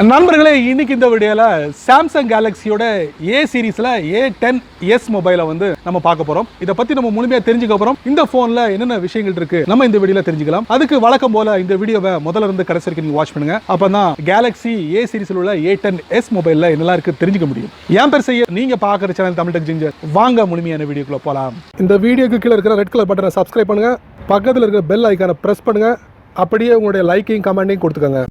நண்பர்களே, இன்னைக்கு இந்த வீடியோல Samsung Galaxy-யோட A சீரிஸ்ல A10s மொபைலை வந்து நம்ம பார்க்க போறோம். இத பத்தி நம்ம முழுமையா தெரிஞ்சுக்க போறோம். இந்த போன்ல என்னென்ன விஷயங்கள் இருக்கு நம்ம இந்த வீடியோல தெரிஞ்சுக்கலாம். அதுக்கு வழக்கம் போல இந்த வீடியோவை முதல்ல இருந்து கடைசி வரைக்கும் நீங்க வாட்ச் பண்ணுங்க. அப்பதான் Galaxy A சீரிஸ்ல உள்ள A10s மொபைல்ல என்னெல்லாம் இருக்கு தெரிஞ்சுக்க முடியும். என் பேர் செய்ய நீங்க பார்க்குற சேனல் தமிழ் டெக் ஜிஞ்சர். வாங்க முழுமையான வீடியோக்குள்ள போலாம். இந்த வீடியோக்கு கீழே இருக்கிற ரெட் கலர் பட்டனை சப்ஸ்கிரைப் பண்ணுங்க. பக்கத்துல இருக்கிற பெல் ஐகானை பிரஸ் பண்ணுங்க. அப்படியே உங்களுடைய லைக்கையும் கமெண்ட்டையும் கொடுத்துக்கோங்க.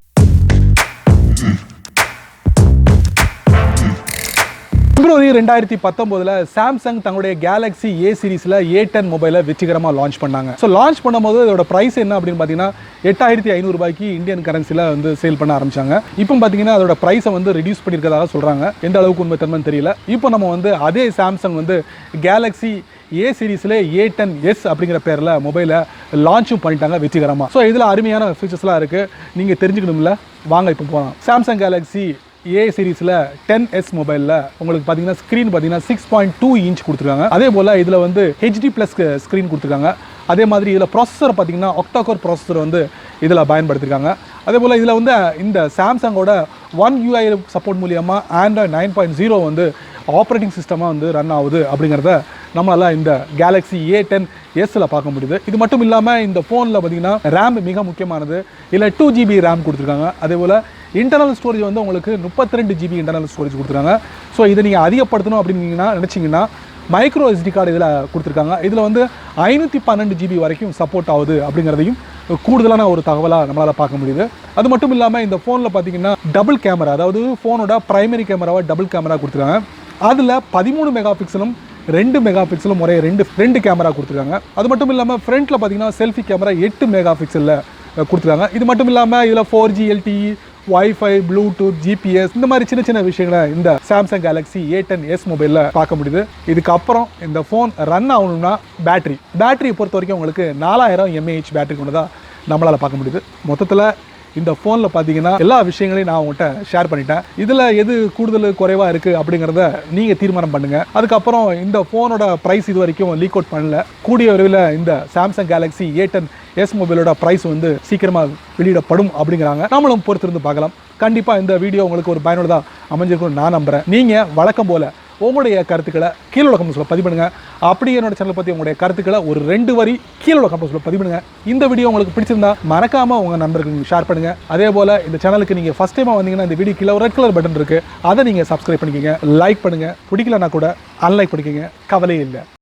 பிப்ரவரி 2019 சாம்சங் தங்களுடைய கேலக்ஸி A சீரிஸ்ல A10 மொபைலை வெற்றிகரமாக லான்ச் பண்ணாங்க. ஸோ லான்ச் பண்ணும்போது இதோட ப்ரைஸ் என்ன அப்படின்னு பார்த்தீங்கன்னா 8500 ரூபாய்க்கு இந்தியன் கரன்சியில் வந்து சேல் பண்ண ஆரம்பிச்சாங்க. இப்போ பார்த்தீங்கன்னா அதோட ப்ரைஸை வந்து ரெடியூஸ் பண்ணியிருக்கிறதாக சொல்கிறாங்க. எந்த அளவுக்கு உண்மை தன்மைன்னு தெரியல. இப்போ நம்ம வந்து அதே சாம்சங் வந்து கேலக்ஸி A சீரிஸ்ல A10s அப்படிங்கிற பேரில் மொபைலை லான்ச்சும் பண்ணிட்டாங்க வெற்றிகரமாக. ஸோ இதில் அருமையான ஃபீச்சர்ஸ்லாம் இருக்குது. நீங்கள் தெரிஞ்சுக்கணும்ல, வாங்க இப்போ போகலாம். சாம்சங் கேலக்ஸி A சீரிஸில் 10s மொபைலில் உங்களுக்கு பார்த்தீங்கன்னா ஸ்க்ரீன் பார்த்தீங்கன்னா 6.2 இன்ச் கொடுத்துருக்காங்க. அதே போல் இதில் வந்து HD+ ஸ்க்ரீன் கொடுத்துருக்காங்க. அதே மாதிரி இதில் ப்ராசஸர் பார்த்தீங்கன்னா ஒக்டாகோர் ப்ராசஸர் வந்து இதில் பயன்படுத்திருக்காங்க. அதே போல் இதில் வந்து இந்த சாம்சங்கோட One UI சப்போர்ட் மூலியமாக Android 9.0 வந்து ஆப்ரேட்டிங் சிஸ்டமாக வந்து ரன் ஆகுது அப்படிங்கிறத நம்மளால் இந்த கேலக்ஸி A10sல பார்க்க முடியுது. இது மட்டும் இல்லாமல் இந்த ஃபோனில் பார்த்தீங்கன்னா ரேம் மிக முக்கியமானது. இதில் 2GB ரேம் கொடுத்துருக்காங்க. அதே போல் இன்டர்னல் ஸ்டோரேஜ் வந்து உங்களுக்கு 32GB இன்டர்னல் ஸ்டோரேஜ் கொடுத்துருக்காங்க. ஸோ இதை நீங்கள் அதிகப்படுத்தணும் அப்படின்னு நினச்சிங்கன்னா மைக்ரோ SD கார்டு இதில் கொடுத்துருக்காங்க. இதில் வந்து 512GB வரைக்கும் சப்போர்ட் ஆகுது அப்படிங்கிறதையும் கூடுதலான ஒரு தகவலாக நம்மளால் பார்க்க முடியுது. அது மட்டும் இல்லாமல் இந்த ஃபோனில் பார்த்தீங்கன்னா டபுள் கேமரா, அதாவது ஃபோனோட ப்ரைமரி கேமராவை டபுள் கேமரா கொடுத்துருக்காங்க. அதில் 13 மெகா பிக்சலும் 2 மெகா பிக்சலும் ஒரே ரெண்டு கேமரா கொடுத்துருக்காங்க. அது மட்டும் இல்லாமல் ஃப்ரண்ட்டில் பார்த்தீங்கன்னா செல்ஃபி கேமரா 8 மெகா பிக்சலில் கொடுத்துருக்காங்க. இது மட்டும் இல்லாமல் இதில் 4G LTE, wifi, Bluetooth, GPS இந்த மாதிரி சின்ன சின்ன விஷயங்களை இந்த சாம்சங் கேலக்ஸி A10s மொபைலில் பார்க்க முடியுது. இதுக்கப்புறம் இந்த ஃபோன் ரன் ஆகணும்னா பேட்டரியை பொறுத்த வரைக்கும் உங்களுக்கு 4000 mAh பேட்டரி கொண்டதாக நம்மளால் பார்க்க முடியுது. மொத்தத்தில் இந்த ஃபோனில் பார்த்தீங்கன்னா எல்லா விஷயங்களையும் நான் உங்கள்கிட்ட ஷேர் பண்ணிட்டேன். இதில் எது கூடுதல் குறைவாக இருக்குது அப்படிங்கிறத நீங்கள் தீர்மானம் பண்ணுங்கள். அதுக்கப்புறம் இந்த ஃபோனோட ப்ரைஸ் இது வரைக்கும் லீக் அவுட் பண்ணல. கூடிய விரைவில் இந்த சாம்சங் கேலக்ஸி A10s மொபைலோட ப்ரைஸ் வந்து சீக்கிரமாக வெளியிடப்படும் அப்படிங்கிறாங்க. நம்மளும் பொறுத்திருந்து பார்க்கலாம். கண்டிப்பாக இந்த வீடியோ உங்களுக்கு ஒரு பயனுள்ளதாக அமைஞ்சிருக்கும்னு நான் நம்புகிறேன். நீங்கள் வழக்கம் போல் உங்களுடைய கருத்துக்களை கீழே உள்ள கமெண்ட்ஸில் பதிவு பண்ணுங்கள். அப்படியே என்னோட சேனலை பற்றி உங்களுடைய கருத்துக்களை ஒரு 2 வரி கீழே உள்ள கமெண்ட்ஸில் பதிவு பண்ணுங்கள். இந்த வீடியோ உங்களுக்கு பிடிச்சிருந்தா மறக்காமல் உங்கள் நண்பர்களுக்கு ஷேர் பண்ணுங்கள். அதே போல் இந்த சேனலுக்கு நீங்கள் ஃபஸ்ட் டைமாக வந்தீங்கன்னா இந்த வீடியோ கீழே ரெட் கலர் பட்டன் இருக்குது, அதை நீங்கள் சப்ஸ்கிரைப் பண்ணிக்கோங்க, லைக் பண்ணுங்கள். பிடிக்கலன்னா கூட அன்லைக் பண்ணிக்கோங்க, கவலையே இல்லை.